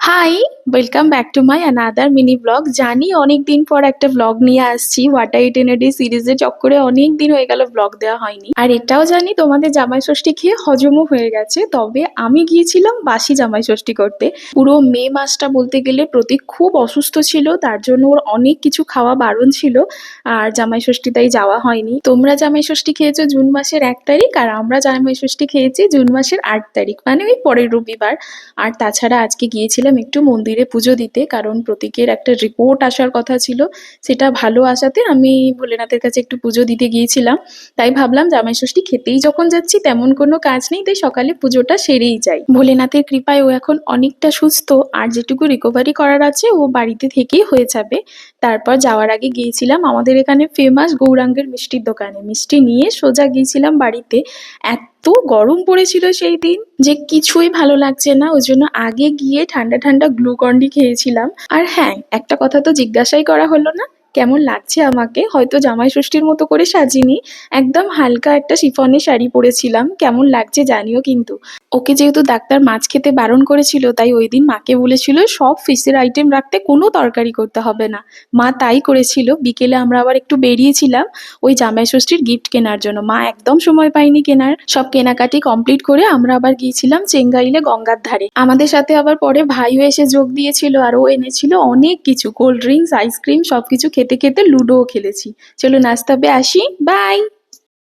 High, welcome back to my another mini blog. জানি অনেক দিন পর একটা ব্লগ নিয়ে আসছি। What I eat in a day সিরিজের চক্করে অনেক দিন হয়ে গেল ব্লগ দেওয়া হয়নি। আর এটাও জানি তোমাদের জামাই ষষ্ঠী খেয়ে হজমও হয়ে গেছে। তবে আমি গিয়েছিলাম বাসি জামাই ষষ্ঠী করতে। পুরো মে মাসটা বলতে গেলে প্রতীক খুব অসুস্থ ছিল, তার জন্য ওর অনেক কিছু খাওয়া বারণ ছিল। আর জামাই ষষ্ঠী তাই যাওয়া হয়নি। তোমরা জামাই ষষ্ঠী খেয়েছো জুন মাসের 1 তারিখ, আর আমরা জামাই ষষ্ঠী খেয়েছি জুন মাসের 8 তারিখ, মানে ওই পরের রবিবার। আর তাছাড়া আজকে গিয়েছিলাম একটু মন্দিরে পুজো দিতে, কারণ প্রতীকের একটা রিপোর্ট আসার কথা ছিল। সেটা ভালো আসাতে আমি ভোলেনাথের কাছে একটু পুজো দিতে গিয়েছিলাম। তাই ভাবলাম জামাই ষষ্ঠী খেতেই যখন যাচ্ছি তেমন কোনো কাজ নেই, তাই সকালে পুজোটা সেরেই যাই। ভোলেনাথের কৃপায় ও এখন অনেকটা সুস্থ, আর যেটুকু রিকভারি করার আছে ও বাড়িতে থেকেই হয়ে যাবে। তারপর যাওয়ার আগে গিয়েছিলাম আমাদের এখানে ফেমাস গৌরাঙ্গের মিষ্টির দোকানে, মিষ্টি নিয়ে সোজা গিয়েছিলাম বাড়িতে। এত গরম পড়েছিল সেই দিন যে কিছুই ভালো লাগছে না, ওই জন্য আগে গিয়ে ঠান্ডা ঠান্ডা গ্লুকন্ডি খেয়েছিলাম। আর হ্যাঁ, একটা কথা তো জিজ্ঞাসাই করা হলো না, কেমন লাগছে আমাকে। হয়তো জামাই ষষ্ঠীর মতো করে সাজিনি, একদম হালকা একটা শিফনের শাড়ি পরেছিলাম। কেমন লাগছে জানিও কিন্তু। ওকে যেহেতু ডাক্তার মাছ খেতে বারণ করেছিল, তাই ওই দিন মাকে বলেছিল সব ফিশের আইটেম রাখতে, কোনো তরকারি করতে হবে না। মা তাই করেছিল। বিকেলে আমরা আবার একটু বেরিয়েছিলাম ওই জামাই ষষ্ঠীর গিফট কেনার জন্য। মা একদম সময় পাইনি কেনার। সব কেনাকাটি কমপ্লিট করে আমরা আবার গিয়েছিলাম চেঙ্গাইলে গঙ্গার ধারে। আমাদের সাথে আবার পরে ভাইও এসে যোগ দিয়েছিল, আর ও এনেছিল অনেক কিছু, কোল্ড ড্রিঙ্কস, আইসক্রিম, সবকিছু খেতে খেতে লুডোও খেলেছি। চলো নাস্তাবে আসি, বাই।